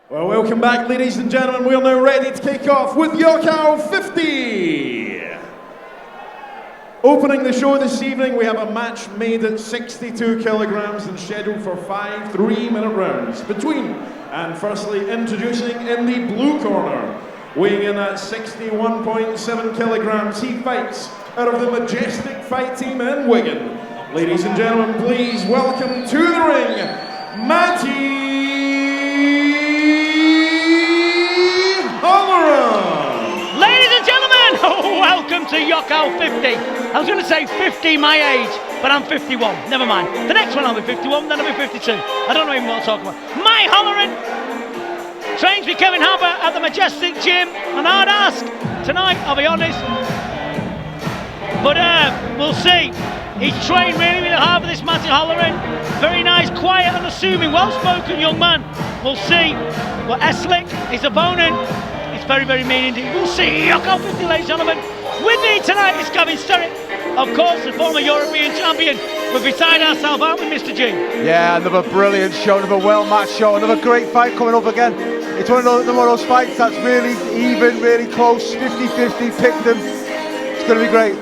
Well, welcome back, ladies and gentlemen. We are now ready to kick off with Yokkao 50. Opening the show this evening, we have a match made at 62 kilograms and scheduled for 5 3-minute rounds between, and firstly introducing in the blue corner, weighing in at 61.7 kilograms, he fights out of the Majestic Fight Team in Wigan. Ladies and gentlemen, please welcome to the ring, Matty Holleran. Ladies and gentlemen, welcome to Yokkao 50. I was going to say 50 my age, but I'm 51. Never mind. The next one I'll be 51, then I'll be 52. I don't know even what to talk about. Myk Holleran trains with Kevin Harper at the Majestic Gym, and I'd ask tonight, I'll be honest, but we'll see. He's trained really, really hard for this Matty Holleran. Very nice, quiet, unassuming, well-spoken young man. We'll see. Well, Estlick, his opponent, is very, very mean indeed. We'll see. Yokkao 50, ladies and gentlemen. With me tonight is Gavin Sterritt, of course, the former European champion. We're beside ourselves, aren't we, Mr. G? Yeah, another brilliant show, another well-matched show, another great fight coming up again. It's one of those fights that's really even, really close, 50-50, pick them. It's going to be great.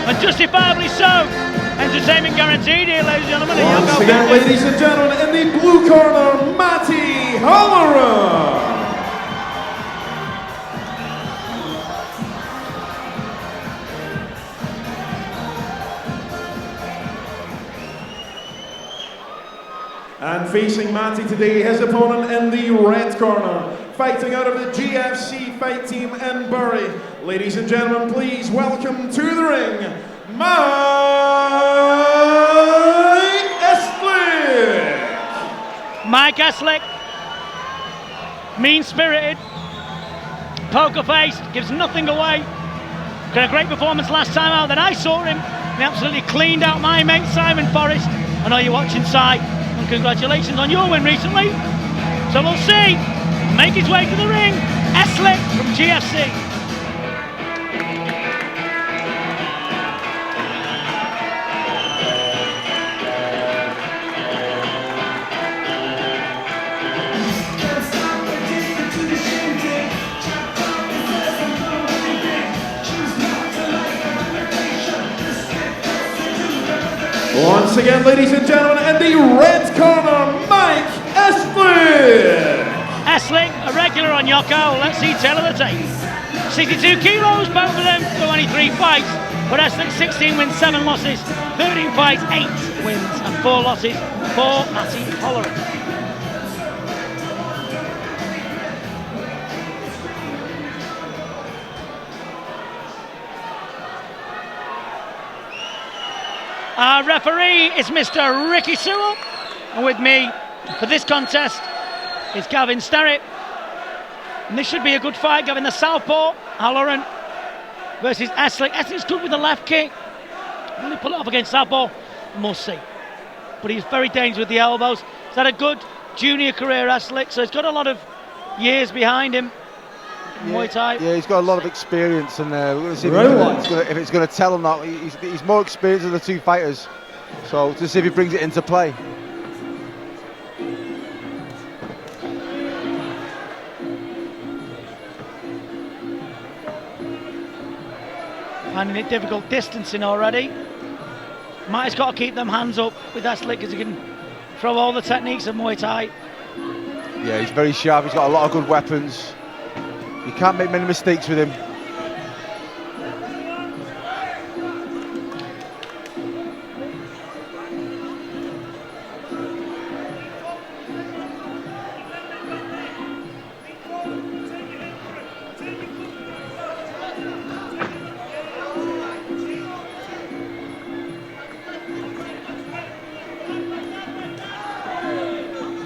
And justifiably so. Entertainment guaranteed here, ladies and gentlemen. Once again, ladies and gentlemen, in the blue corner, Matty Holleran. And facing Matty today, his opponent in the red corner, fighting out of the GFC Fight Team in Bury. Ladies and gentlemen, please welcome to the ring, Myk Estlick. Myk Estlick, mean-spirited, poker-faced, gives nothing away. Got a great performance last time out that I saw him. He absolutely cleaned out my mate Simon Forrest. I know you're watching, Si, and congratulations on your win recently. So we'll see. Make his way to the ring, Estlick from GFC. Once again, ladies and gentlemen, in the red corner, Myk Estlick. Estlick, a regular on Yokkao. Let's see tail of the tape. 62 kilos, both of them, for only 3 fights. But Estlick, 16 wins, 7 losses, 13 fights, 8 wins and 4 losses for Matty Holleran. Our referee is Mr. Ricky Sewell, and with me for this contest is Gavin Sterritt. And this should be a good fight. Gavin, the southpaw, Holleran versus Estlick. Estlick's good with the left kick. Really pull it off against southpaw, must see. But he's very dangerous with the elbows. He's had a good junior career, Estlick, so he's got a lot of years behind him. Muay Thai. Yeah, he's got a lot of experience, and we're going to see if it's going to tell him that. He's more experienced than the two fighters, so to see if he brings it into play. Finding it difficult distancing already. Matty's got to keep them hands up with Estlick because he can throw all the techniques of Muay Thai. Yeah, he's very sharp. He's got a lot of good weapons. You can't make many mistakes with him.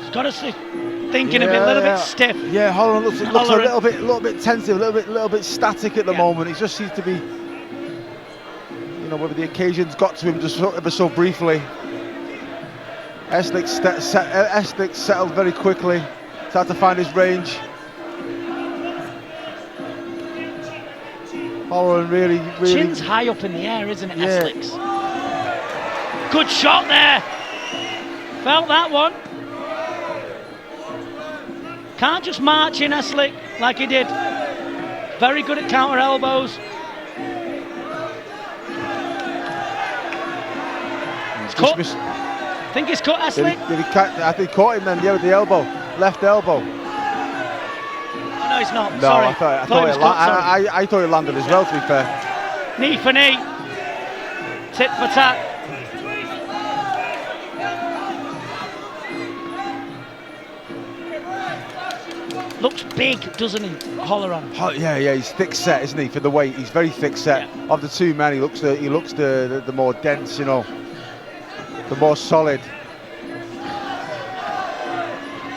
He's got us thinking a little bit stiff. Yeah, Holleran looks Holleran. a little bit tensive, a little bit static at the moment. He just seems to be, you know, whether the occasion's got to him just ever so briefly. Estlick settled very quickly. Started to find his range. Holleran really. Chin's high up in the air, isn't it, Estlick's? Good shot there. Felt that one. Can't just march in Estlick like he did. Very good at counter elbows. It's cut. I think he's cut Estlick. I think he caught him then, with the elbow. Left elbow. Oh, no, he's not. No, sorry. I thought it landed as well, to be fair. Knee for knee. Tit for tat. Looks big, doesn't he, Holleran? Yeah, he's thick set, isn't he? For the weight, he's very thick set. Yeah. Of the two men, he looks the more dense, you know, the more solid.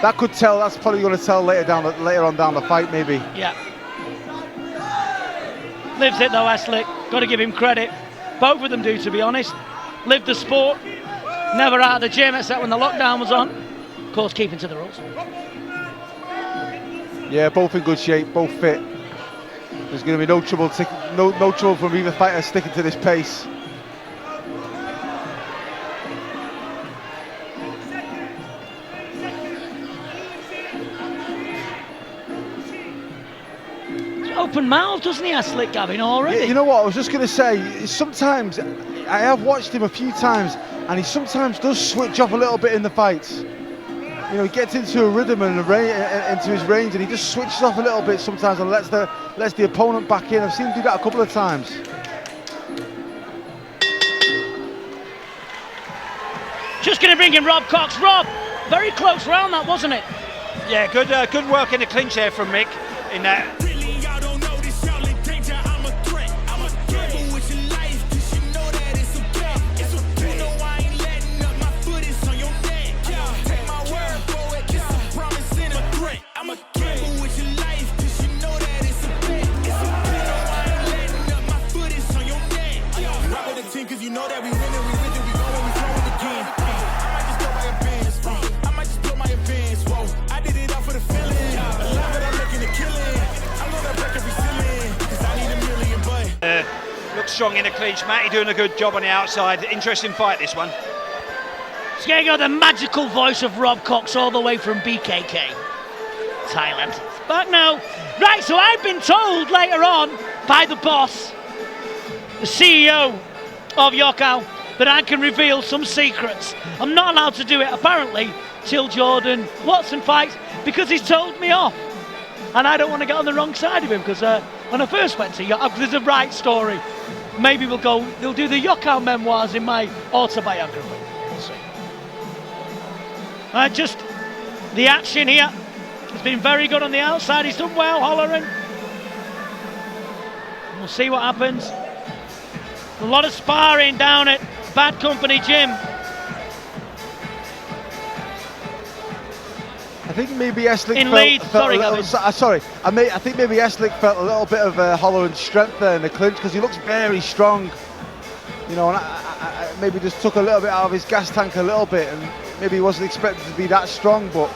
That could tell. That's probably going to tell later on down the fight, maybe. Yeah. Lives it though, Estlick. Got to give him credit. Both of them do, to be honest. Lived the sport. Never out of the gym except when the lockdown was on. Of course, keeping to the rules. Yeah, both in good shape, both fit. There's going to be no trouble from either fighter sticking to this pace. Open mouth, doesn't he, Estlick, Gavin, already? Yeah, you know what, I was just going to say, sometimes, I have watched him a few times, and he sometimes does switch off a little bit in the fights. You know, he gets into a rhythm and into his range, and he just switches off a little bit sometimes and lets the opponent back in. I've seen him do that a couple of times. Just going to bring in Rob Cox. Rob, very close round that, wasn't it? Yeah, good work in the clinch there from Myk in that. Looks strong in the clinch. Matty doing a good job on the outside. Interesting fight, this one. It's going to go the magical voice of Rob Cox all the way from BKK, Thailand. Back now. Right, so I've been told later on by the boss, the CEO of Yokkao, that I can reveal some secrets. I'm not allowed to do it, apparently, till Jordan Watson fights, because he's told me off. And I don't want to get on the wrong side of him, because when I first went to Yokkao, there's a right story. Maybe they'll do the Yokkao memoirs in my autobiography. We'll see. Just the action here has been very good on the outside. He's done well, Holleran. We'll see what happens. A lot of sparring down at Bad Company Gym. I think maybe Estlick in Leeds. Sorry, Gavin. I think maybe Estlick felt a little bit of Holleran's strength there in the clinch, because he looks very strong. You know, and I maybe just took a little bit out of his gas tank a little bit, and maybe he wasn't expected to be that strong. But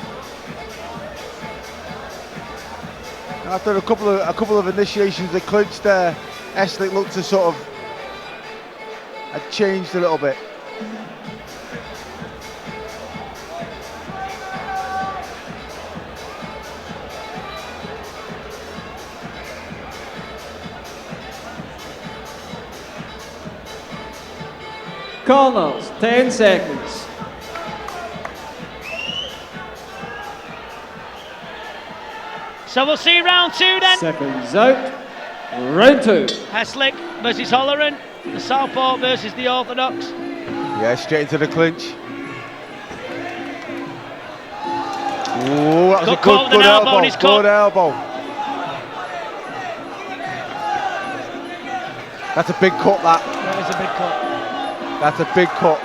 after a couple of initiations of clinch there, Estlick looked to sort of had changed a little bit. Corners, 10 seconds. So we'll see round two then. Seconds out. Round two. Estlick versus Holleran. The Southpaw versus the Orthodox. Yeah, straight into the clinch. Oh, that was a good elbow. Good elbow. That's a big cut, that. That is a big cut. That's a big cut.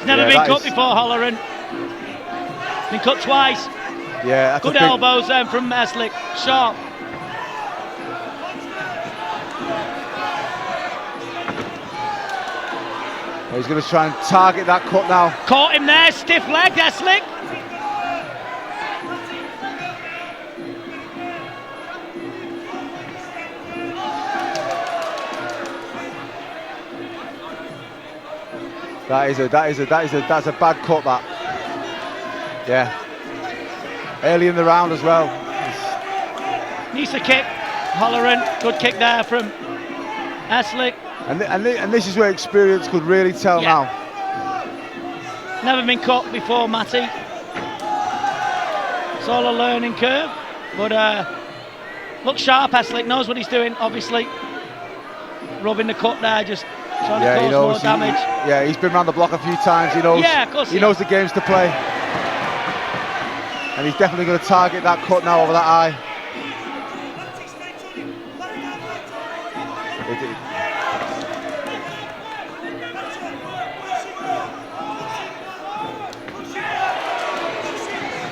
Never been cut before, Holleran. Been cut twice. Yeah, that's good elbows then from Estlick. Sharp. He's going to try and target that cut now. Caught him there, stiff leg, Estlick. That's a bad cut, that. Yeah. Early in the round as well. Needs a kick. Holleran, good kick there from Estlick. And this is where experience could really tell now. Never been cut before, Matty. It's all a learning curve. But looks sharp, Estlick, knows what he's doing, obviously. Rubbing the cut there, just trying to cause more damage. He's been around the block a few times. He knows. Yeah, of course he knows the games to play. And he's definitely going to target that cut now over that eye.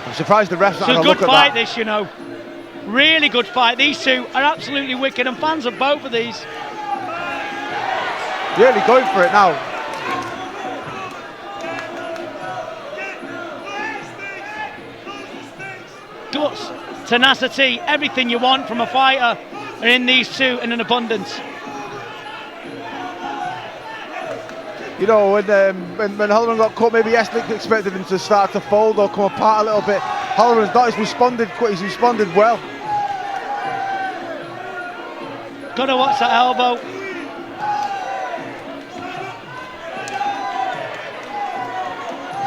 I'm surprised the ref's not going to look at that. It's a good fight, this, you know. Really good fight. These two are absolutely wicked, and fans of both of these. Really going for it now. Guts, tenacity, everything you want from a fighter are in these two in an abundance. You know, when Holleran got cut, maybe Estlick expected him to start to fold or come apart a little bit. Holleran's not. He's responded well. Gotta watch that elbow.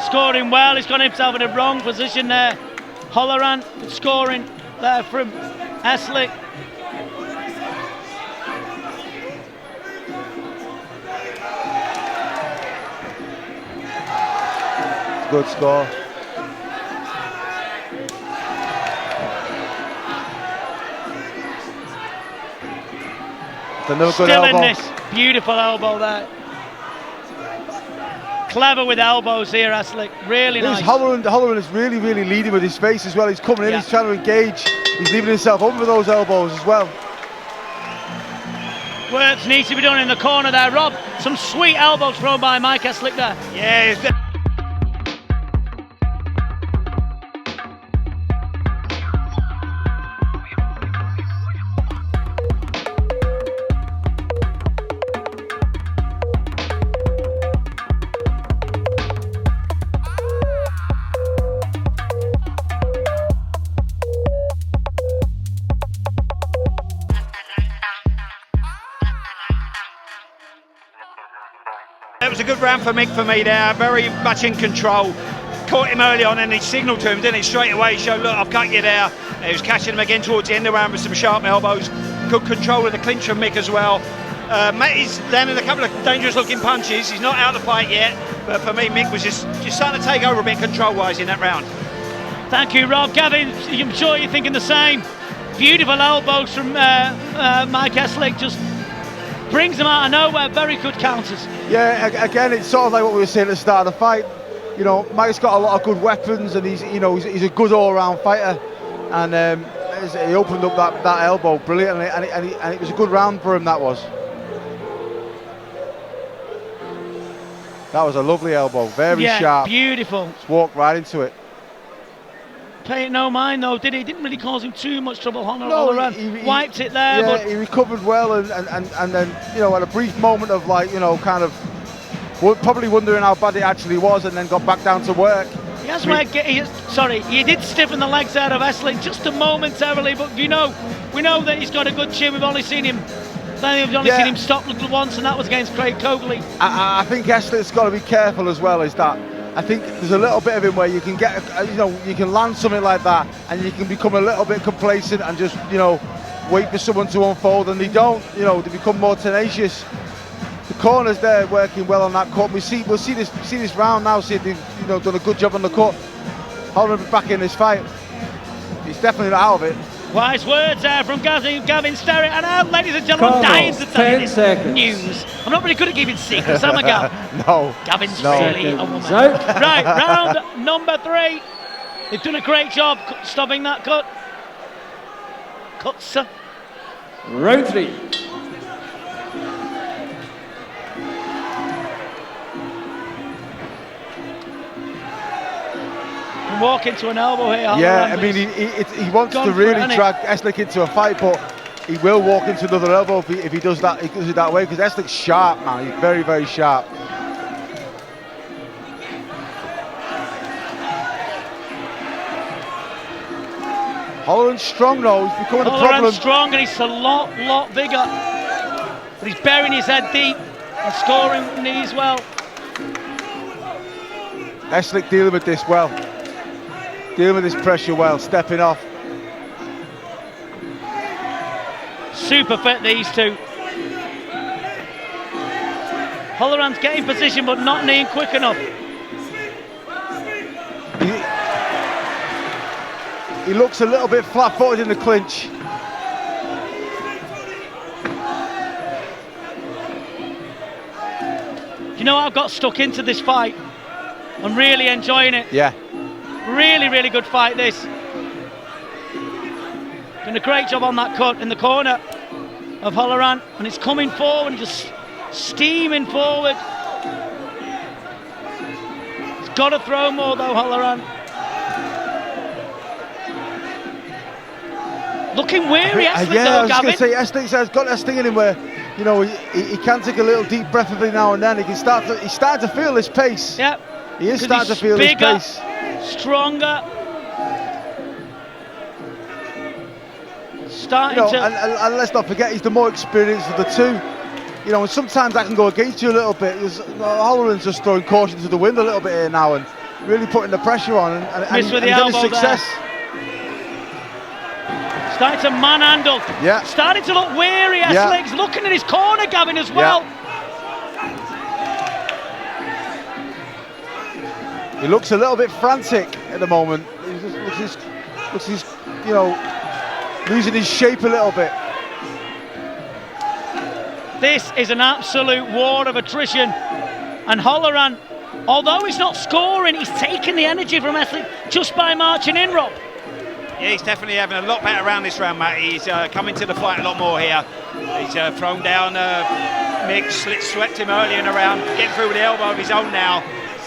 Scoring well. He's got himself in the wrong position there. Holleran scoring there from Estlick. Good score. It's another good elbow. Still in this. Beautiful elbow there. Clever with elbows here, Estlick. Really nice. Holleran is really leading with his face as well. He's coming in, he's trying to engage. He's leaving himself open for those elbows as well. Work needs to be done in the corner there, Rob. Some sweet elbows thrown by Myk Estlick there. Yeah. It was a good round for Myk for me there, very much in control. Caught him early on and he signalled to him, didn't he? Straight away, he showed, look, I've cut you there. He was catching him again towards the end of the round with some sharp elbows. Good control of the clinch from Myk as well. Matty's landing a couple of dangerous looking punches. He's not out of the fight yet, but for me, Myk was just starting to take over a bit control-wise in that round. Thank you, Rob. Gavin, I'm sure you're thinking the same. Beautiful elbows from Myk Estlick, just brings them out of nowhere. Very good counters. Yeah, again, it's sort of like what we were saying at the start of the fight. You know, Mike's got a lot of good weapons, and he's a good all-round fighter. And he opened up that elbow brilliantly, and it was a good round for him. That was a lovely elbow, very sharp. Beautiful. Just walked right into it. Pay it no mind though, did he? Didn't really cause him too much trouble. No, he wiped it there. Yeah, but he recovered well, and then had a brief moment of kind of probably wondering how bad it actually was, and then got back down to work. He did stiffen the legs out of Estlick just momentarily, but we know that he's got a good chin. We've only seen him stop little once, and that was against Craig Cogley. I think Estlick's got to be careful as well. Is that I think there's a little bit of him where you can get, you can land something like that, and you can become a little bit complacent and just, wait for someone to unfold, and they don't. They become more tenacious. The corners there working well on that cut. We'll see this round now. See if they've done a good job on the cut. Holleran back in this fight. He's definitely not out of it. Wise words there from Gavin Sterrett. And now, ladies and gentlemen, I'm dying to tell you this 10 seconds. news. I'm not really good at keeping secrets, am I, Gav? No. Gavin's No. really a woman. Out. Right, round number 3. They've done a great job stopping that cut. Cuts. Round 3. Walk into an elbow here. Yeah, Holleran, I mean, he wants gone to for it, really hasn't he? drag Estlick into a fight, but he will walk into another elbow if he does that. He does it that way, because Estlick's sharp, man. He's very, very sharp. Holleran's strong though. He's becoming a problem. Holleran's strong and he's a lot bigger. But he's burying his head deep and scoring knees well. Estlick dealing with this well. Dealing with this pressure well, stepping off. Super fit, these two. Holleran's getting position but not kneeing quick enough. He looks a little bit flat-footed in the clinch. You know, I've got stuck into this fight. I'm really enjoying it. Yeah. Really good fight, this. Doing a great job on that cut in the corner of Holleran, and it's coming forward, just steaming forward. He's got to throw more though, Holleran. Looking weary, Estlick, Yeah, I though, was just Gavin. going to say, Estlick's has got that sting in him where, you know, he can take a little deep breath every now and then. He's starting to feel this pace. Yep. He is starting to feel bigger, this pace. Stronger. Starting You know, to... and let's not forget, he's the more experienced of the two. You know, and sometimes that can go against you a little bit. Holleran's just throwing caution to the wind a little bit here now and really putting the pressure on and Missed with the getting elbow success. Starting to manhandle. Yeah. Starting to look weary. Yeah. Estlick's looking in his corner, Gavin, as well. He looks a little bit frantic at the moment. He just looks he's, you know, losing his shape a little bit. This is an absolute war of attrition. And Holleran, although he's not scoring, he's taking the energy from Estlick just by marching in, Rob. Yeah, he's definitely having a lot better round this round, Matty. He's coming to the fight a lot more here. He's thrown down Myk, swept him early in the round, getting through with the elbow of his own now.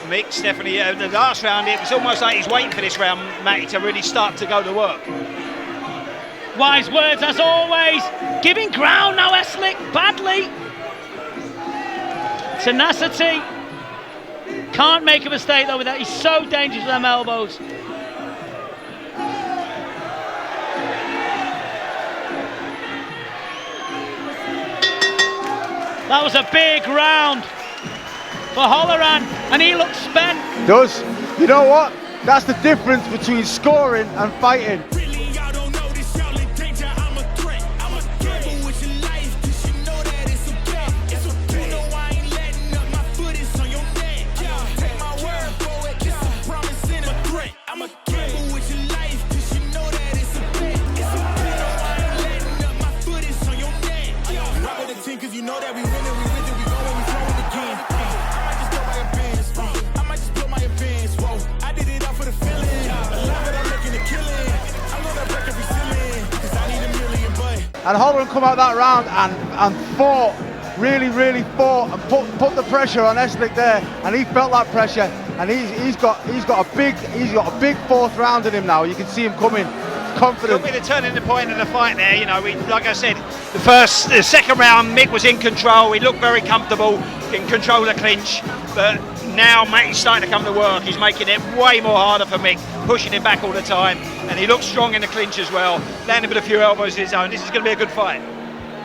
Myk's definitely, the last round, it was almost like he's waiting for this round, Matty, to really start to go to work. Wise words as always. Giving ground now, Estlick, badly. Tenacity. Can't make a mistake though with that. He's so dangerous with them elbows. That was a big round for Holleran, and he looks spent. Does. You know what? That's the difference between scoring and fighting. And Holleran come out that round and fought, really fought and put the pressure on Estlick there, and he felt that pressure, and he's got a big fourth round in him now. You can see him coming, confident. Could be the turning point in the fight there. You know, like I said, the second round, Myk was in control. He looked very comfortable, in control of the clinch, but now Matty's starting to come to work. He's making it way more harder for Myk, pushing him back all the time, and he looks strong in the clinch as well, landing with a few elbows of his own. This is going to be a good fight.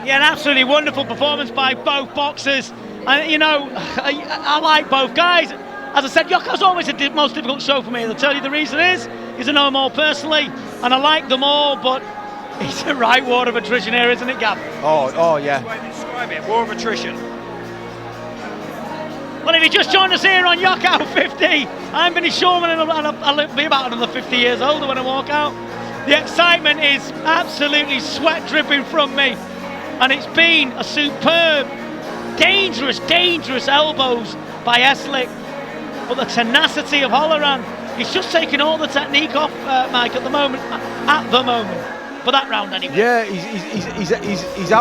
Yeah, an absolutely wonderful performance by both boxers. And you know, I like both guys. As I said, Yokkao's always the most difficult show for me. I'll tell you the reason is I know them all personally, and I like them all, but it's a right war of attrition here, isn't it, Gav? Oh yeah. Describe it, war of attrition. Well, if you just joined us here on Yokkao 50, I'm Vinny Shawman, and I'll be about another 50 years older when I walk out. The excitement is absolutely sweat dripping from me, and it's been a superb, dangerous elbows by Estlick, but the tenacity of Holleran, he's just taking all the technique off Myk at the moment, for that round anyway. Yeah, he's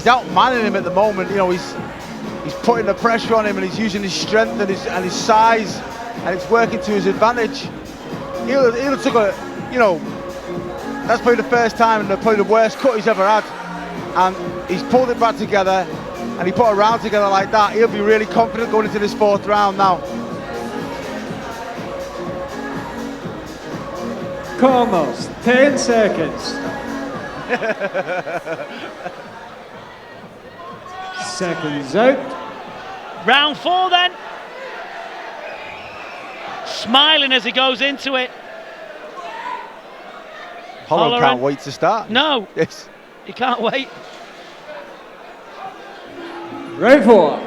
outmanning him at the moment. You know, he's putting the pressure on him, and he's using his strength and his size, and it's working to his advantage. He'll took a, you know, that's probably the first time and probably the worst cut he's ever had, and he's pulled it back together, and he put a round together like that. He'll be really confident going into this 4th round now. Corners, 10 seconds. Seconds out. Round 4 then. Smiling as he goes into it. Holleran can't wait to start. No, yes, he can't wait. Round 4.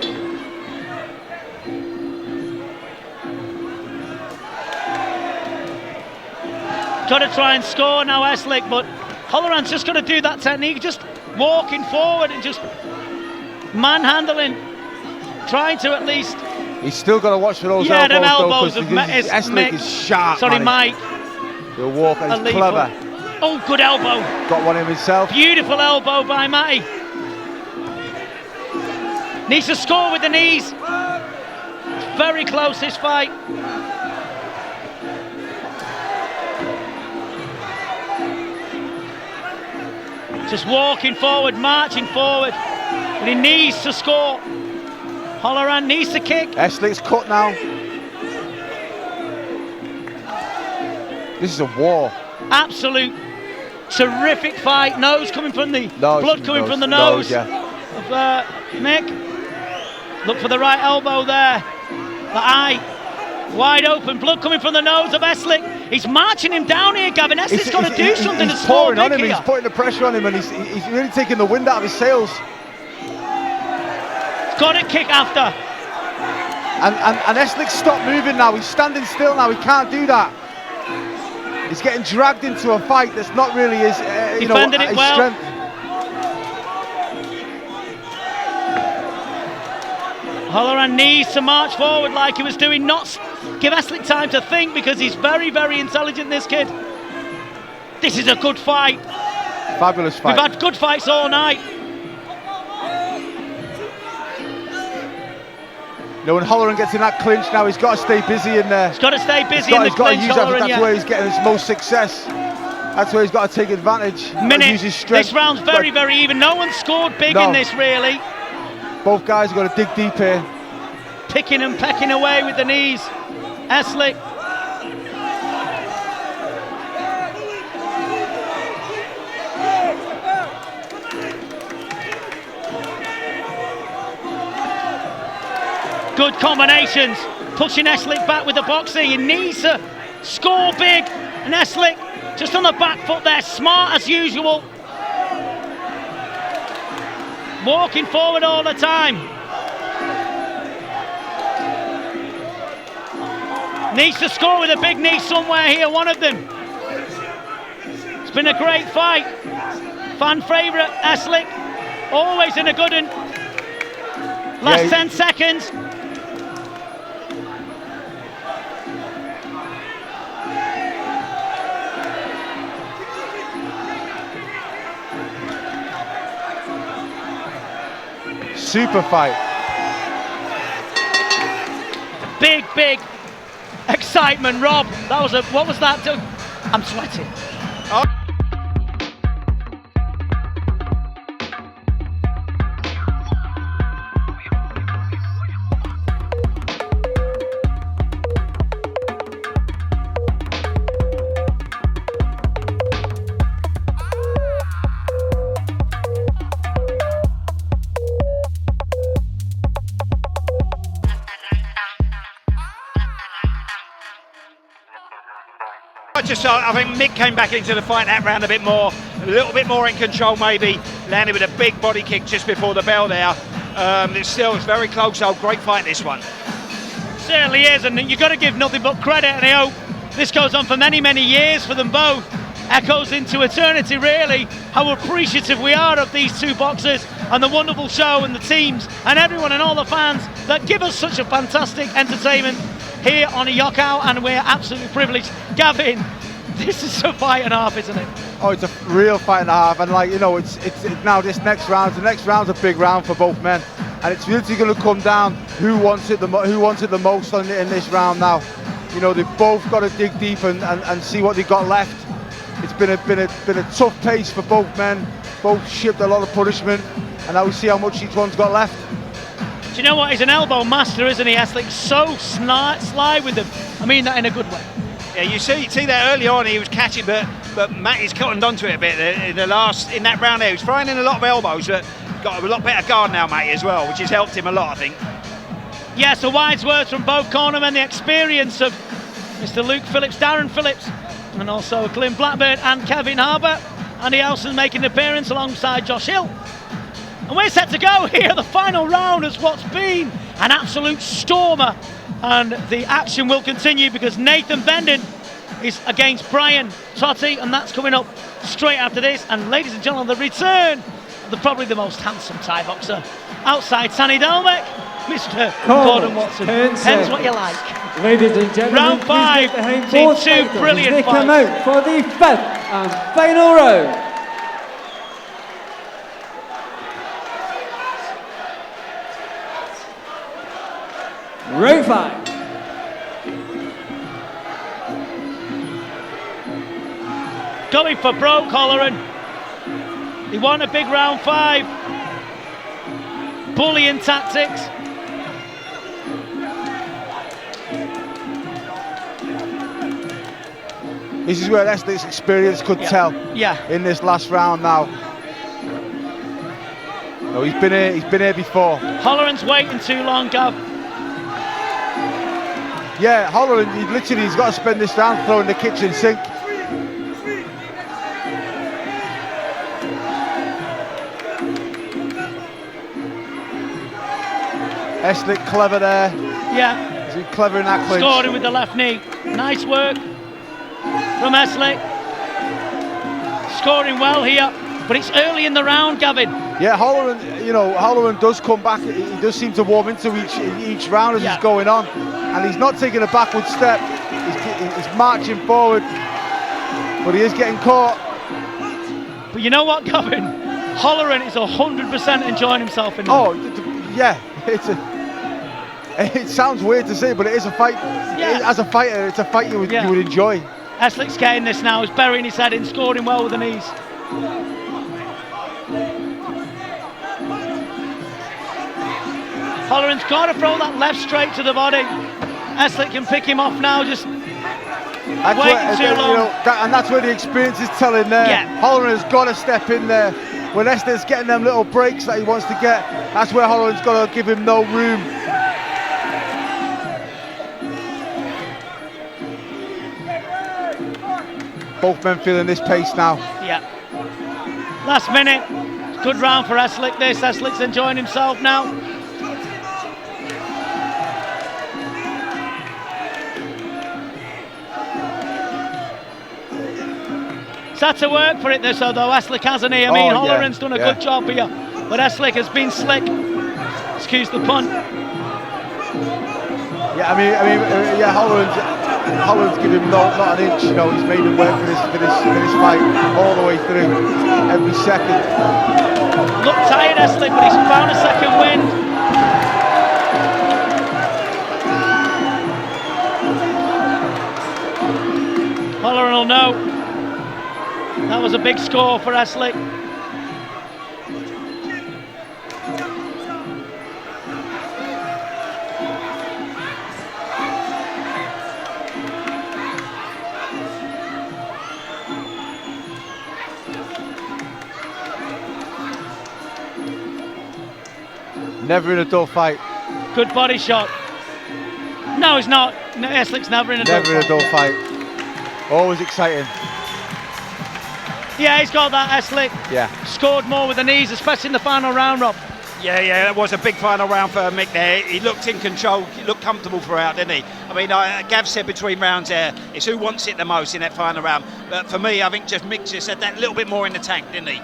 Got to try and score now, Estlick, but Holleran's just got to do that technique, just walking forward and just manhandling, trying to at least. He's still got to watch for those elbows. Them elbows though, of Estlick is sharp. Sorry, man. Myk. He'll walk and he's clever. Oh, good elbow. Got one in himself. Beautiful elbow by Matty. Needs to score with the knees. Very close this fight. Just walking forward, marching forward. But he needs to score. Holleran needs to kick. Estlick's cut now. This is a war. Absolute terrific fight. Nose coming from the blood coming from the nose yeah. of Myk. Look for the right elbow there. The eye wide open. Blood coming from the nose of Estlick. He's marching him down here, Gavin. Estlick's got to do something to score on him. here. He's putting the pressure on him, and he's really taking the wind out of his sails. He's got to kick after. And Estlick stopped moving now. He's standing still now. He can't do that. He's getting dragged into a fight that's not really his, his strength. Holleran needs to march forward like he was doing, not give Estlick time to think, because he's very, very intelligent, this kid. This is a good fight. Fabulous fight. We've had good fights all night. You know, when Holleran gets in that clinch now, he's got to stay busy in there. He's got to stay busy in the clinch, Holleran, that's where he's getting his most success. That's where he's got to take advantage. Use his strength. This round's very, very even. No one scored big in this, really. Both guys have got to dig deep here. Picking and pecking away with the knees. Estlick. Good combinations. Pushing Estlick back with the boxing. He needs to score big. And Estlick just on the back foot there. Smart as usual. Walking forward all the time. Needs to score with a big knee somewhere here, one of them. It's been a great fight. Fan favourite, Estlick. Always in a good one. Last 10 seconds. Super fight. Big excitement, Rob. That was what was that? I'm sweating. I think Myk came back into the fight that round a little bit more in control maybe, landed with a big body kick just before the bell there. It's very close though, great fight this one. Certainly is, and you've got to give nothing but credit, and I hope this goes on for many, many years for them both. echoes into eternity, really, how appreciative we are of these two boxers and the wonderful show and the teams and everyone and all the fans that give us such a fantastic entertainment here on a Yokkao, and we're absolutely privileged. Gavin, this is a fight and a half, isn't it? Oh, it's a real fight and a half, and like, you know, it's now this next round. The next round's a big round for both men, and it's really going to come down who wants it the most in this round now. You know, they've both got to dig deep and see what they've got left. It's been a tough pace for both men. Both shipped a lot of punishment, and now we see how much each one's got left. Do you know what? He's an elbow master, isn't he, Estlick? So sly with them. I mean that in a good way. Yeah, you see that early on he was catching, but Matty's cottoned onto it a bit in that round there. He was throwing in a lot of elbows, but got a lot better guard now, Matty, as well, which has helped him a lot, I think. Yeah, so wise words from both cornermen, the experience of Mr. Luke Phillips, Darren Phillips, and also Glyn Blackburn and Kevin Harbour. Andy Elson making an appearance alongside Josh Hill. And we're set to go here. The final round is what's been an absolute stormer. And the action will continue because Nathan Benden is against Brian Totti, and that's coming up straight after this. And ladies and gentlemen, the return of probably the most handsome Thai boxer outside Tani Delmek, Mr. Gordon Watson. Depends what you like. Ladies and gentlemen, round 5, seen two brilliant they fights. come out for the 5th and final round. Round 5. Going for broke, Holleran. He won a big round 5. Bullying tactics. This is where Estlick's experience could tell. Yeah. In this last round now. No, he's been here before. Holleran's waiting too long, Gav. Yeah, Holleran, he's got to spend this round throwing the kitchen sink. Estlick clever there. Yeah. He's been clever in that clinch. Scoring with the left knee. Nice work from Estlick. Scoring well here, but it's early in the round, Gavin. Yeah, Holleran does come back. He does seem to warm into each round as it's going on, and he's not taking a backward step. He's marching forward, but he is getting caught. But you know what, Gavin? Holleran is 100% enjoying himself in there. Oh, yeah. It sounds weird to say, but it is a fight. Yeah. As a fighter, it's a fight you would enjoy. Estlick's getting this now. He's burying his head in, scoring well with the knees. Holleran's got to throw that left straight to the body. Estlick can pick him off now, just waiting too long. And that's where the experience is telling there. Yeah. Holleran has got to step in there. When Estlick's getting them little breaks that he wants to get, that's where Holleran's got to give him no room. Both men feeling this pace now. Yeah. Last minute. Good round for Estlick this. Estlick's enjoying himself now. He's had to work for it this, although Estlick hasn't he? I mean, Holleran's done a good job here, but Estlick has been slick. Excuse the pun. Yeah, Holleran's given him not an inch. You know, he's made him work for this fight all the way through, every second. Looked tired, Estlick, but he's found a second wind. Holleran will know. That was a big score for Estlick. Never in a dull fight. Good body shot. No, he's not. No, Estlick's never in a dull fight. Never in a dull fight. Always exciting. Yeah, he's got that, Estlick. Yeah. Scored more with the knees, especially in the final round, Rob. Yeah, that was a big final round for Myk there. He looked in control, he looked comfortable throughout, didn't he? I mean, Gav said between rounds there, it's who wants it the most in that final round. But for me, I think just Myk just had that little bit more in the tank, didn't he?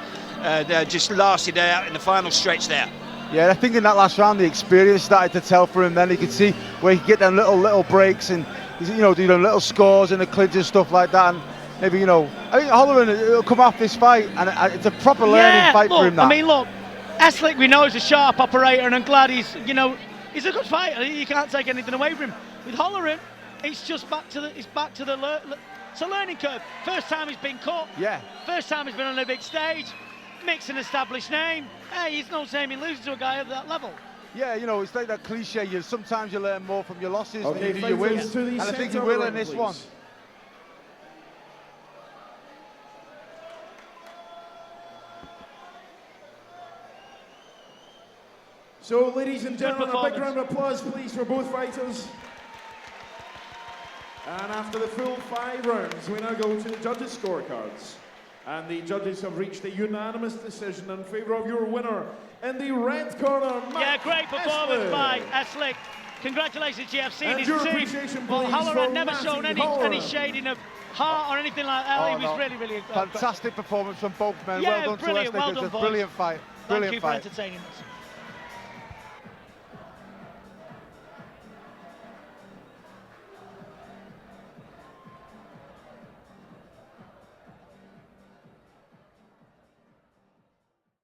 Just lasted out in the final stretch there. Yeah, I think in that last round the experience started to tell for him. Then he could see where he could get them little breaks and, you know, do them little scores and the clinches and stuff like that. And maybe, you know, I think Holleran will come off this fight and it's a proper learning fight for him now. I mean, look, Estlick, we know, is a sharp operator, and I'm glad he's, you know, he's a good fighter. You can't take anything away from him. With Holleran, it's just back to the it's a learning curve. First time he's been caught. Yeah. First time he's been on a big stage. Myk's an established name. Hey, he's no shame in losing to a guy at that level. Yeah, you know, it's like that cliche. Sometimes you learn more from your losses Okay, than you do your wins, to the and I think he centre will ring, in this please. one. So, ladies and gentlemen, a big performance. round of applause, please, for both fighters. And after the full 5 rounds, we now go to the judges' scorecards. And the judges have reached a unanimous decision in favour of your winner in the red corner, Myk Yeah, great performance Estlick. by Estlick. Congratulations, GFC and And his your team. appreciation, Well, please, Holleran for never Matty shown any Holleran. shading of heart or anything like that. Oh, He was no. really Fantastic performance from both men. Yeah, well done brilliant, to Estlick. well It was done, a boys. brilliant fight. Thank Brilliant you for fight. entertaining us.